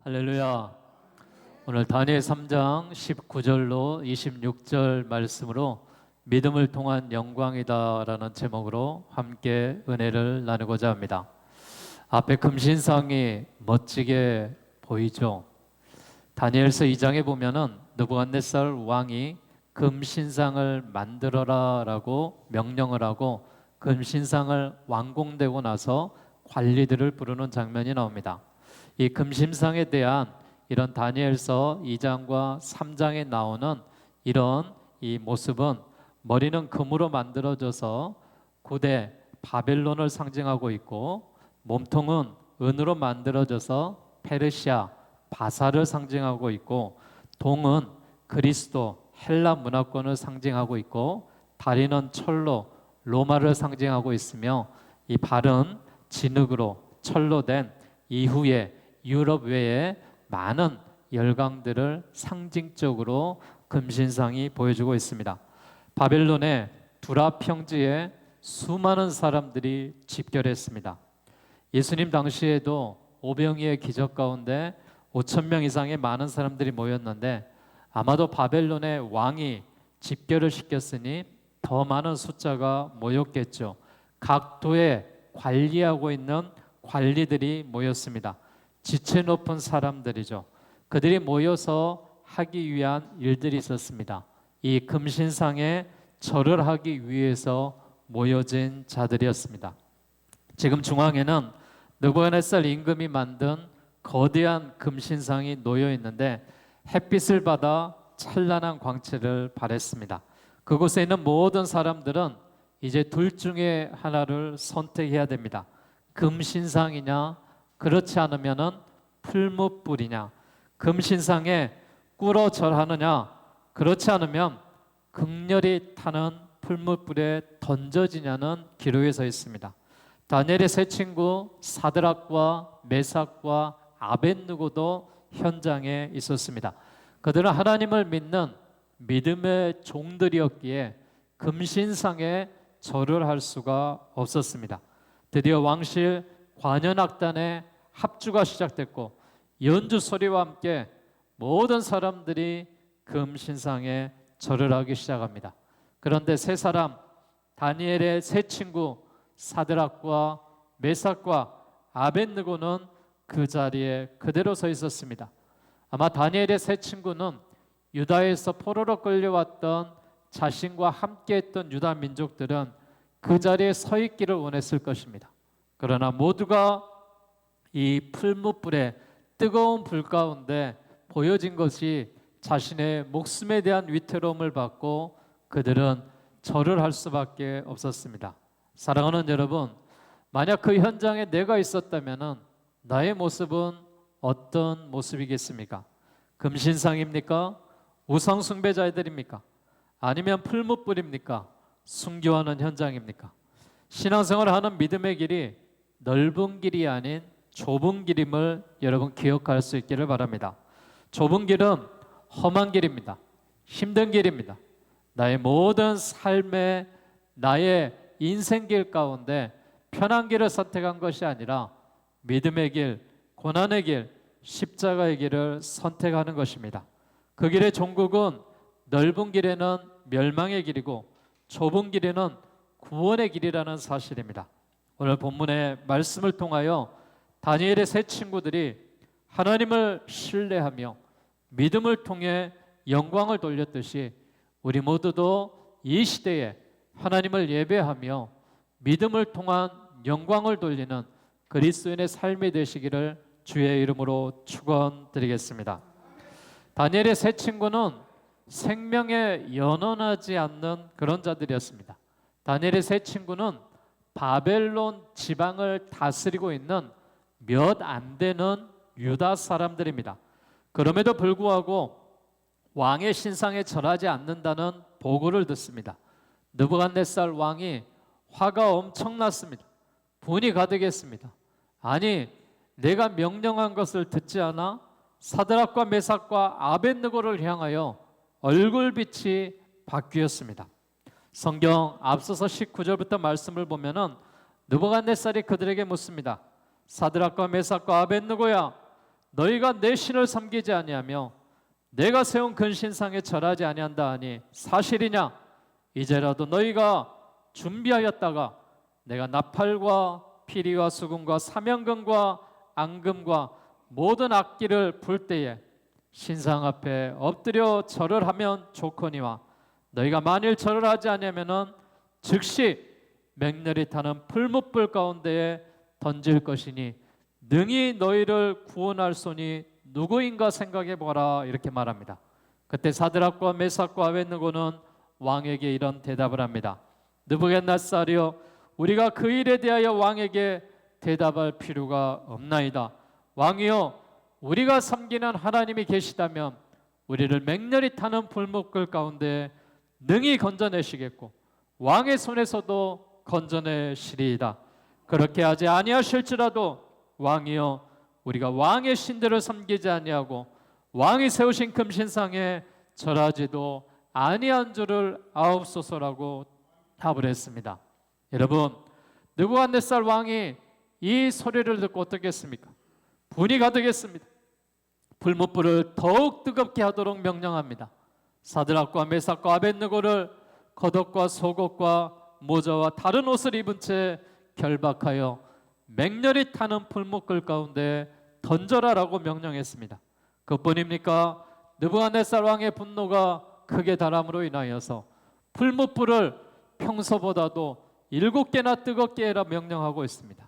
할렐루야. 오늘 다니엘 3장 19절로 26절 말씀으로 믿음을 통한 영광이다라는 제목으로 함께 은혜를 나누고자 합니다. 앞에 금신상이 멋지게 보이죠. 다니엘서 2장에 보면은 느부갓네살 왕이 금신상을 만들어라라고 명령을 하고 금신상을 완공되고 나서 관리들을 부르는 장면이 나옵니다. 이 금신상에 대한 이런 다니엘서 2장과 3장에 나오는 이런 이 모습은 머리는 금으로 만들어져서 고대 바벨론을 상징하고 있고, 몸통은 은으로 만들어져서 페르시아 바사를 상징하고 있고, 동은 그리스도 헬라 문화권을 상징하고 있고, 다리는 철로 로마를 상징하고 있으며, 이 발은 진흙으로 철로 된 이후에 유럽 외에 많은 열강들을 상징적으로 금신상이 보여주고 있습니다. 바벨론의 두라 평지에 수많은 사람들이 집결했습니다. 예수님 당시에도 오병이의 기적 가운데 5천 명 이상의 많은 사람들이 모였는데, 아마도 바벨론의 왕이 집결을 시켰으니 더 많은 숫자가 모였겠죠. 각 도에 관리하고 있는 관리들이 모였습니다. 지체 높은 사람들이죠. 그들이 모여서 하기 위한 일들이 있었습니다. 이 금신상에 절을 하기 위해서 모여진 자들이었습니다. 지금 중앙에는 느부갓네살 임금이 만든 거대한 금신상이 놓여 있는데, 햇빛을 받아 찬란한 광채를 발했습니다. 그곳에 있는 모든 사람들은 이제 둘 중에 하나를 선택해야 됩니다. 금신상이냐, 그렇지 않으면은 풀무불이냐. 금신상에 꿇어 절하느냐, 그렇지 않으면 극렬히 타는 풀무불에 던져지냐는 기로에 서 있습니다. 다니엘의 세 친구 사드락과 메삭과 아벳느고도 현장에 있었습니다. 그들은 하나님을 믿는 믿음의 종들이었기에 금신상에 절을 할 수가 없었습니다. 드디어 왕실 관현악단의 합주가 시작됐고, 연주 소리와 함께 모든 사람들이 금신상에 절을 하기 시작합니다. 그런데 세 사람, 다니엘의 세 친구 사드락과 메삭과 아벳느고는 그 자리에 그대로 서 있었습니다. 아마 다니엘의 세 친구는 유다에서 포로로 끌려왔던 자신과 함께했던 유다 민족들은 그 자리에 서 있기를 원했을 것입니다. 그러나 모두가 이 풀무불에, 뜨거운 불 가운데 보여진 것이 자신의 목숨에 대한 위태로움을 받고 그들은 절을 할 수밖에 없었습니다. 사랑하는 여러분, 만약 그 현장에 내가 있었다면 나의 모습은 어떤 모습이겠습니까? 금신상입니까? 우상 숭배자들입니까? 아니면 풀무불입니까? 순교하는 현장입니까? 신앙생활을 하는 믿음의 길이 넓은 길이 아닌 좁은 길임을 여러분 기억할 수 있기를 바랍니다. 좁은 길은 험한 길입니다. 힘든 길입니다. 나의 모든 삶의, 나의 인생길 가운데 편한 길을 선택한 것이 아니라 믿음의 길, 고난의 길, 십자가의 길을 선택하는 것입니다. 그 길의 종국은 넓은 길에는 멸망의 길이고 좁은 길에는 구원의 길이라는 사실입니다. 오늘 본문의 말씀을 통하여 다니엘의 세 친구들이 하나님을 신뢰하며 믿음을 통해 영광을 돌렸듯이, 우리 모두도 이 시대에 하나님을 예배하며 믿음을 통한 영광을 돌리는 그리스도인의 삶이 되시기를 주의 이름으로 축원드리겠습니다. 다니엘의 세 친구는 생명에 연연하지 않는 그런 자들이었습니다. 다니엘의 세 친구는 바벨론 지방을 다스리고 있는 몇 안 되는 유다 사람들입니다. 그럼에도 불구하고 왕의 신상에 절하지 않는다는 보고를 듣습니다. 느부갓네살 왕이 화가 엄청났습니다. 분이 가득했습니다. 아니, 내가 명령한 것을 듣지 않아 사드락과 메삭과 아벳느고를 향하여 얼굴빛이 바뀌었습니다. 성경 앞서서 19절부터 말씀을 보면은 느부갓네살이 그들에게 묻습니다. 사드락과 메삭과 아벳느고야, 너희가 내 신을 섬기지 아니하며 내가 세운 근신상에 절하지 아니한다 하니 사실이냐? 이제라도 너희가 준비하였다가 내가 나팔과 피리와 수금과 사명금과 앙금과 모든 악기를 불 때에 신상 앞에 엎드려 절을 하면 좋거니와 너희가 만일 절을 하지 아니하면은 즉시 맹렬히 타는 풀무불 가운데에 던질 것이니 능히 너희를 구원할 손이 누구인가 생각해 보라 이렇게 말합니다. 그때 사드락과 메삭과 아벳느고는 왕에게 이런 대답을 합니다. 느부갓네살이여, 우리가 그 일에 대하여 왕에게 대답할 필요가 없나이다. 왕이여, 우리가 섬기는 하나님이 계시다면 우리를 맹렬히 타는 불목불 가운데 능히 건져내시겠고 왕의 손에서도 건져내시리이다. 그렇게 하지 아니하실지라도 왕이여, 우리가 왕의 신들을 섬기지 아니하고 왕이 세우신 금신상에 절하지도 아니한 줄을 아옵소서라고 답을 했습니다. 여러분, 느부갓네살 왕이 이 소리를 듣고 어떻게 했습니까? 분이 가득했습니다. 불못불을 더욱 뜨겁게 하도록 명령합니다. 사드락과 메삭과 아벳느고를 겉옷과 속옷과 모자와 다른 옷을 입은 채 결박하여 맹렬히 타는 불못불 가운데 던져라라고 명령했습니다. 그뿐입니까? 느부갓네살 왕의 분노가 크게 달함으로 인하여서 불못불을 평소보다도 7개나 뜨겁게 해라 명령하고 있습니다.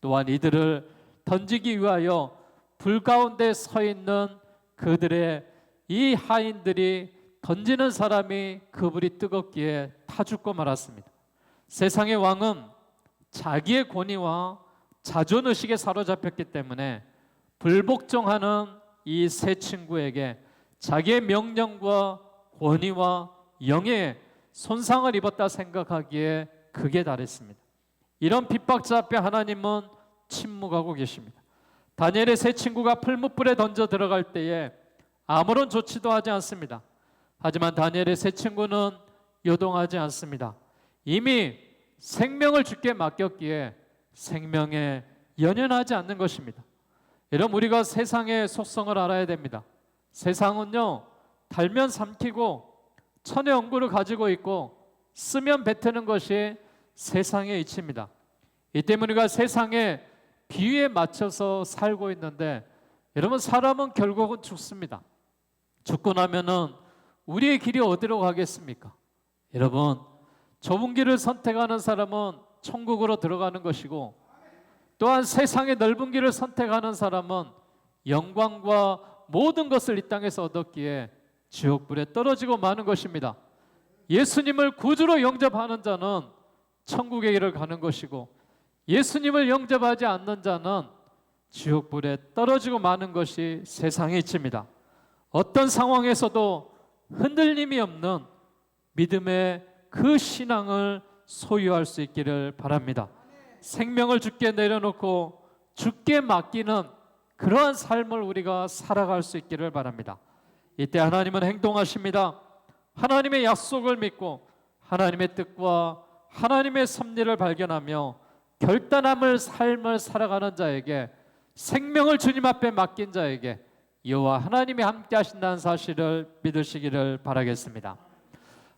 또한 이들을 던지기 위하여 불 가운데 서 있는 그들의 이 하인들이 던지는 사람이 그 불이 뜨겁기에 타 죽고 말았습니다. 세상의 왕은 자기의 권위와 자존의식에 사로잡혔기 때문에 불복종하는 이 세 친구에게 자기의 명령과 권위와 영예에 손상을 입었다 생각하기에 극에 달했습니다. 이런 핍박자 앞에 하나님은 침묵하고 계십니다. 다니엘의 세 친구가 풀무불에 던져 들어갈 때에 아무런 조치도 하지 않습니다. 하지만 다니엘의 세 친구는 요동하지 않습니다. 이미 생명을 주께 맡겼기에 생명에 연연하지 않는 것입니다. 여러분, 우리가 세상의 속성을 알아야 됩니다. 세상은요, 달면 삼키고 천의 연구를 가지고 있고 쓰면 뱉는 것이 세상의 이치입니다. 이 때문에 우리가 세상의 비유에 맞춰서 살고 있는데, 여러분, 사람은 결국은 죽습니다. 죽고 나면은 우리의 길이 어디로 가겠습니까? 여러분, 좁은 길을 선택하는 사람은 천국으로 들어가는 것이고, 또한 세상의 넓은 길을 선택하는 사람은 영광과 모든 것을 이 땅에서 얻었기에 지옥불에 떨어지고 마는 것입니다. 예수님을 구주로 영접하는 자는 천국의 길을 가는 것이고, 예수님을 영접하지 않는 자는 지옥불에 떨어지고 마는 것이 세상의 이치입니다. 어떤 상황에서도 흔들림이 없는 믿음의 그 신앙을 소유할 수 있기를 바랍니다. 생명을 주께 내려놓고 주께 맡기는 그러한 삶을 우리가 살아갈 수 있기를 바랍니다. 이때 하나님은 행동하십니다. 하나님의 약속을 믿고 하나님의 뜻과 하나님의 섭리를 발견하며 결단함을 삶을 살아가는 자에게, 생명을 주님 앞에 맡긴 자에게 여호와 하나님이 함께 하신다는 사실을 믿으시기를 바라겠습니다.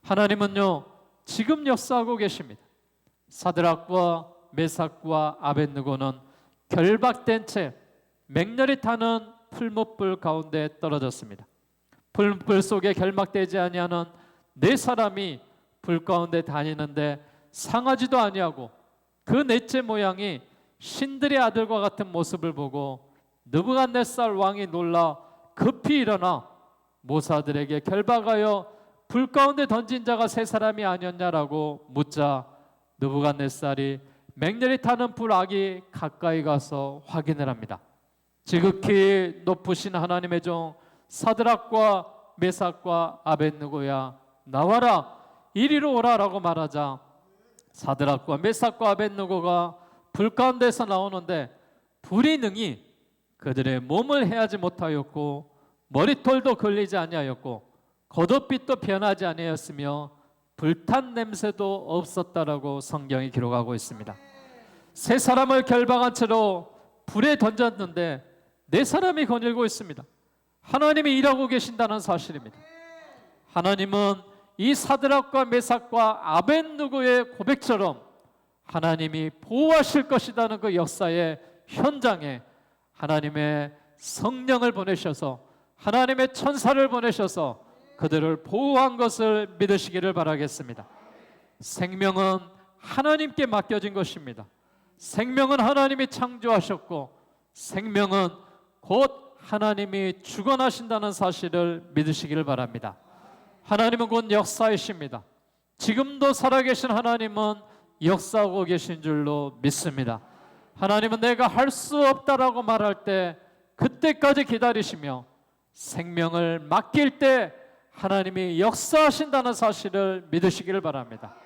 하나님은요, 지금 역사하고 계십니다. 사드락과 메삭과 아벳느고는 결박된 채 맹렬히 타는 풀무불 가운데 떨어졌습니다. 풀무불 속에 결박되지 아니하는 네 사람이 불 가운데 다니는데 상하지도 아니하고 그 넷째 모양이 신들의 아들과 같은 모습을 보고 느부갓네살 왕이 놀라 급히 일어나 모사들에게 결박하여 불 가운데 던진 자가 세 사람이 아니었냐라고 묻자, 느부갓네살이 맹렬히 타는 불악이 가까이 가서 확인을 합니다. 지극히 높으신 하나님의 종 사드락과 메삭과 아벳느고야, 나와라, 이리로 오라라고 말하자 사드락과 메삭과 아벳느고가 불 가운데서 나오는데 불이 능히 그들의 몸을 해하지 못하였고 머리털도 걸리지 아니하였고 겉옷빛도 변하지 아니하였으며 불탄 냄새도 없었다라고 성경이 기록하고 있습니다. 세 사람을 결박한 채로 불에 던졌는데 네 사람이 거닐고 있습니다. 하나님이 일하고 계신다는 사실입니다. 하나님은 이 사드락과 메삭과 아벳느고의 고백처럼 하나님이 보호하실 것이라는 그 역사의 현장에 하나님의 성령을 보내셔서, 하나님의 천사를 보내셔서 그들을 보호한 것을 믿으시기를 바라겠습니다. 생명은 하나님께 맡겨진 것입니다. 생명은 하나님이 창조하셨고, 생명은 곧 하나님이 주관하신다는 사실을 믿으시기를 바랍니다. 하나님은 곧 역사이십니다. 지금도 살아계신 하나님은 역사하고 계신 줄로 믿습니다. 하나님은 내가 할 수 없다라고 말할 때 그때까지 기다리시며, 생명을 맡길 때 하나님이 역사하신다는 사실을 믿으시기를 바랍니다.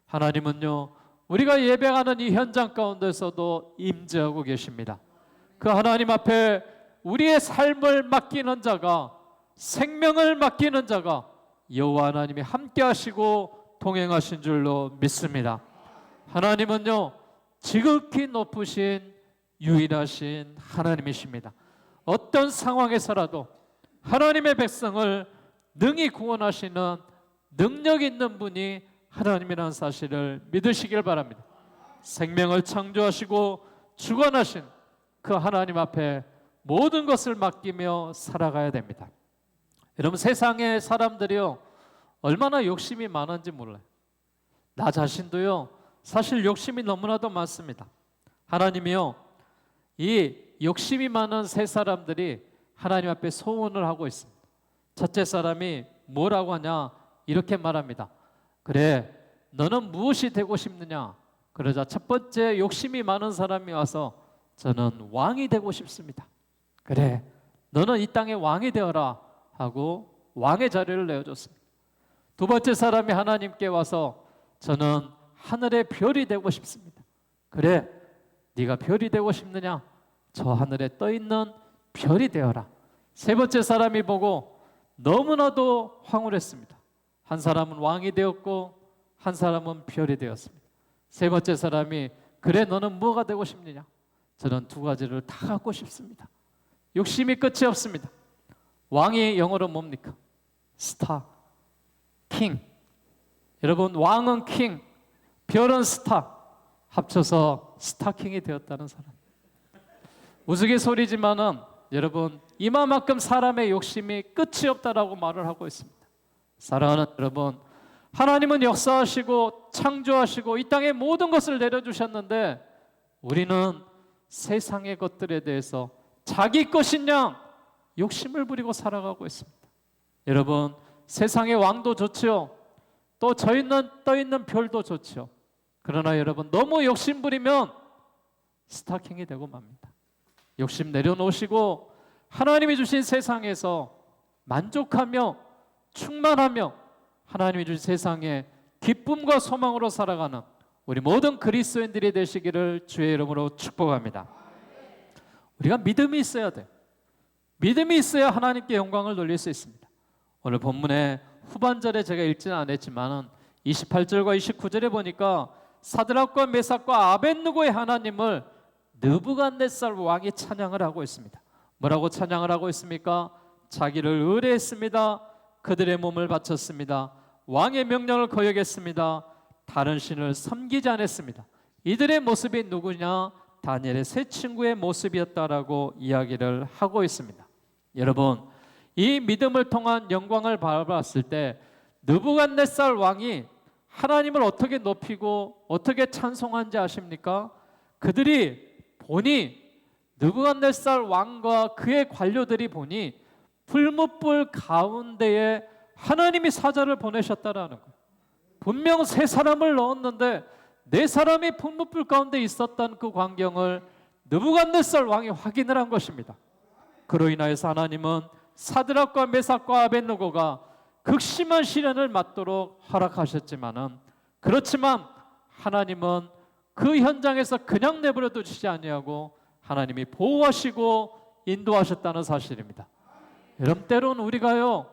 하나님은요, 우리가 예배하는 이 현장 가운데서도 임재하고 계십니다. 그 하나님 앞에 우리의 삶을 맡기는 자가, 생명을 맡기는 자가 여호와 하나님이 함께 하시고 동행하신 줄로 믿습니다. 하나님은요, 지극히 높으신 유일하신 하나님이십니다. 어떤 상황에서라도 하나님의 백성을 능히 구원하시는 능력 있는 분이 하나님이라는 사실을 믿으시길 바랍니다. 생명을 창조하시고 주관하신 그 하나님 앞에 모든 것을 맡기며 살아가야 됩니다. 여러분, 세상의 사람들이요, 얼마나 욕심이 많은지 몰라요. 나 자신도요, 사실 욕심이 너무나도 많습니다. 하나님이요, 이 욕심이 많은 세 사람들이 하나님 앞에 소원을 하고 있습니다. 첫째 사람이 뭐라고 하냐, 이렇게 말합니다. 그래, 너는 무엇이 되고 싶느냐? 그러자 첫 번째 욕심이 많은 사람이 와서 저는 왕이 되고 싶습니다. 그래, 너는 이 땅의 왕이 되어라 하고 왕의 자리를 내어줬습니다. 두 번째 사람이 하나님께 와서 저는 하늘의 별이 되고 싶습니다. 그래, 네가 별이 되고 싶느냐? 저 하늘에 떠 있는 별이 되어라. 세 번째 사람이 보고 너무나도 황홀했습니다. 한 사람은 왕이 되었고 한 사람은 별이 되었습니다. 세 번째 사람이 그래, 너는 뭐가 되고 싶느냐? 저는 두 가지를 다 갖고 싶습니다. 욕심이 끝이 없습니다. 왕이 영어로 뭡니까? 스타, 킹. 여러분, 왕은 킹, 별은 스타, 합쳐서 스타킹이 되었다는 사람. 우스갯소리지만은 여러분, 이만큼 사람의 욕심이 끝이 없다라고 말을 하고 있습니다. 사랑하는 여러분, 하나님은 역사하시고 창조하시고 이 땅에 모든 것을 내려주셨는데 우리는 세상의 것들에 대해서 자기 것인 양 욕심을 부리고 살아가고 있습니다. 여러분, 세상의 왕도 좋죠. 또 떠 있는 별도 좋죠. 그러나 여러분, 너무 욕심 부리면 스타킹이 되고 맙니다. 욕심 내려놓으시고 하나님이 주신 세상에서 만족하며 충만하며 하나님이 주신 세상에 기쁨과 소망으로 살아가는 우리 모든 그리스도인들이 되시기를 주의 이름으로 축복합니다. 우리가 믿음이 있어야 돼요. 믿음이 있어야 하나님께 영광을 돌릴 수 있습니다. 오늘 본문의 후반절에 제가 읽지는 않았지만 28절과 29절에 보니까 사드락과 메삭과 아벳느고의 하나님을 느부갓네살 왕이 찬양을 하고 있습니다. 뭐라고 찬양을 하고 있습니까? 자기를 의뢰했습니다. 그들의 몸을 바쳤습니다. 왕의 명령을 거역했습니다. 다른 신을 섬기지 않았습니다. 이들의 모습이 누구냐? 다니엘의 세 친구의 모습이었다라고 이야기를 하고 있습니다. 여러분, 이 믿음을 통한 영광을 바라봤을 때 느부갓네살 왕이 하나님을 어떻게 높이고 어떻게 찬송한지 아십니까? 그들이 보니 느부갓네살 왕과 그의 관료들이 보니 풀무불 가운데에 하나님이 사자를 보내셨다라는 거예요. 분명 세 사람을 넣었는데 네 사람이 풀무불 가운데 있었던 그 광경을 느부갓네살 왕이 확인을 한 것입니다. 그로 인하여서 하나님은 사드락과 메삭과 아벳느고가 극심한 시련을 맞도록 허락하셨지만은, 그렇지만 하나님은 그 현장에서 그냥 내버려 두시지 아니하고 하나님이 보호하시고 인도하셨다는 사실입니다. 여러분, 때로는 우리가요,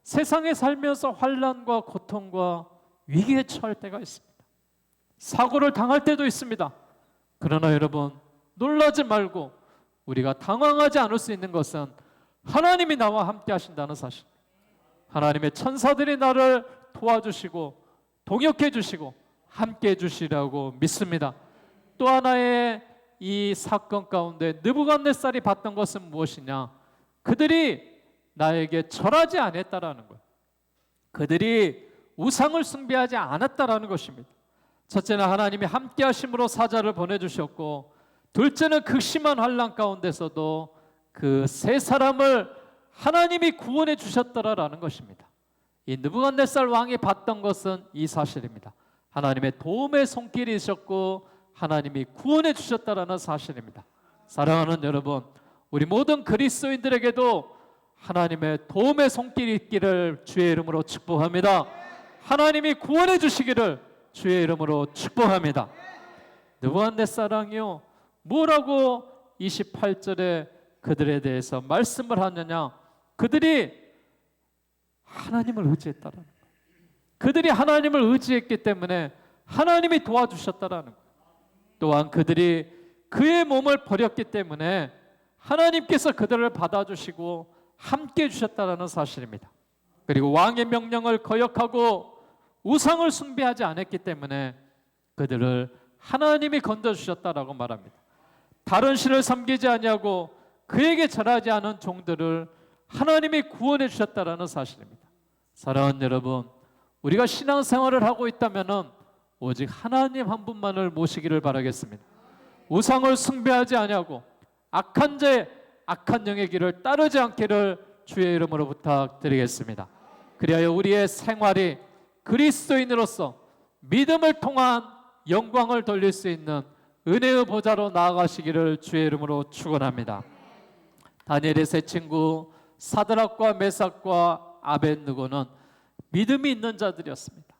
세상에 살면서 환난과 고통과 위기에 처할 때가 있습니다. 사고를 당할 때도 있습니다. 그러나 여러분, 놀라지 말고 우리가 당황하지 않을 수 있는 것은 하나님이 나와 함께 하신다는 사실. 하나님의 천사들이 나를 도와주시고 동역해 주시고 함께 해 주시라고 믿습니다. 또 하나의 이 사건 가운데 느부갓네살이 봤던 것은 무엇이냐? 그들이 나에게 절하지 않았다라는 거예요. 그들이 우상을 숭배하지 않았다라는 것입니다. 첫째는 하나님이 함께 하심으로 사자를 보내주셨고, 둘째는 극심한 환난 가운데서도 그 세 사람을 하나님이 구원해 주셨더라라는 것입니다. 이 느부갓네살 왕이 봤던 것은 이 사실입니다. 하나님의 도움의 손길이 있었고 하나님이 구원해 주셨다라는 사실입니다. 사랑하는 여러분, 우리 모든 그리스도인들에게도 하나님의 도움의 손길이 있기를 주의 이름으로 축복합니다. 하나님이 구원해 주시기를 주의 이름으로 축복합니다. 느부갓네살 왕이요, 뭐라고 28절에 그들에 대해서 말씀을 하느냐? 그들이 하나님을 의지했다라는 거예요. 그들이 하나님을 의지했기 때문에 하나님이 도와주셨다라는 거예요. 또한 그들이 그의 몸을 버렸기 때문에 하나님께서 그들을 받아주시고 함께 해주셨다라는 사실입니다. 그리고 왕의 명령을 거역하고 우상을 숭배하지 않았기 때문에 그들을 하나님이 건져주셨다라고 말합니다. 다른 신을 섬기지 아니하고 그에게 절하지 않은 종들을 하나님이 구원해 주셨다라는 사실입니다. 사랑하는 여러분, 우리가 신앙생활을 하고 있다면 오직 하나님 한 분만을 모시기를 바라겠습니다. 우상을 숭배하지 아니하고 악한 자, 악한 영의 길을 따르지 않기를 주의 이름으로 부탁드리겠습니다. 그리하여 우리의 생활이 그리스도인으로서 믿음을 통한 영광을 돌릴 수 있는 은혜의 보좌로 나아가시기를 주의 이름으로 축원합니다. 다니엘의 세 친구 사드락과 메삭과 아벳느고는 믿음이 있는 자들이었습니다.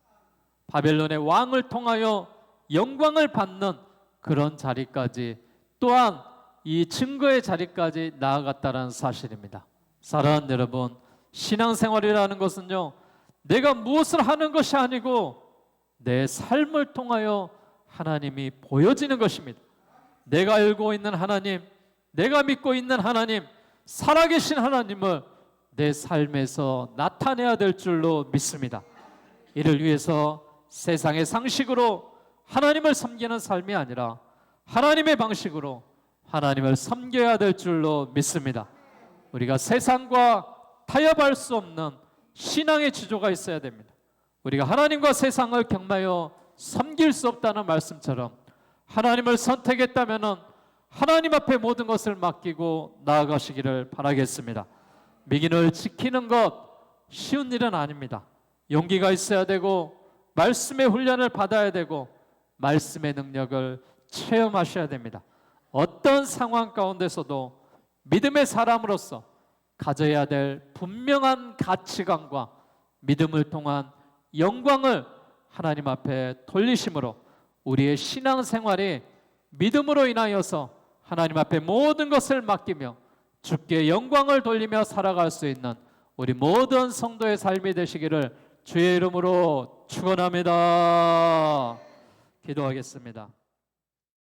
바벨론의 왕을 통하여 영광을 받는 그런 자리까지, 또한 이 증거의 자리까지 나아갔다는 사실입니다. 사랑하는 여러분, 신앙생활이라는 것은요, 내가 무엇을 하는 것이 아니고 내 삶을 통하여 하나님이 보여지는 것입니다. 내가 알고 있는 하나님, 내가 믿고 있는 하나님, 살아계신 하나님을 내 삶에서 나타내야 될 줄로 믿습니다. 이를 위해서 세상의 상식으로 하나님을 섬기는 삶이 아니라 하나님의 방식으로 하나님을 섬겨야 될 줄로 믿습니다. 우리가 세상과 타협할 수 없는 신앙의 지조가 있어야 됩니다. 우리가 하나님과 세상을 경마하여 섬길 수 없다는 말씀처럼 하나님을 선택했다면 하나님 앞에 모든 것을 맡기고 나아가시기를 바라겠습니다. 미긴을 지키는 것 쉬운 일은 아닙니다. 용기가 있어야 되고 말씀의 훈련을 받아야 되고 말씀의 능력을 체험하셔야 됩니다. 어떤 상황 가운데서도 믿음의 사람으로서 가져야 될 분명한 가치관과 믿음을 통한 영광을 하나님 앞에 돌리심으로 우리의 신앙생활이 믿음으로 인하여서 하나님 앞에 모든 것을 맡기며 주께 영광을 돌리며 살아갈 수 있는 우리 모든 성도의 삶이 되시기를 주의 이름으로 축원합니다. 기도하겠습니다.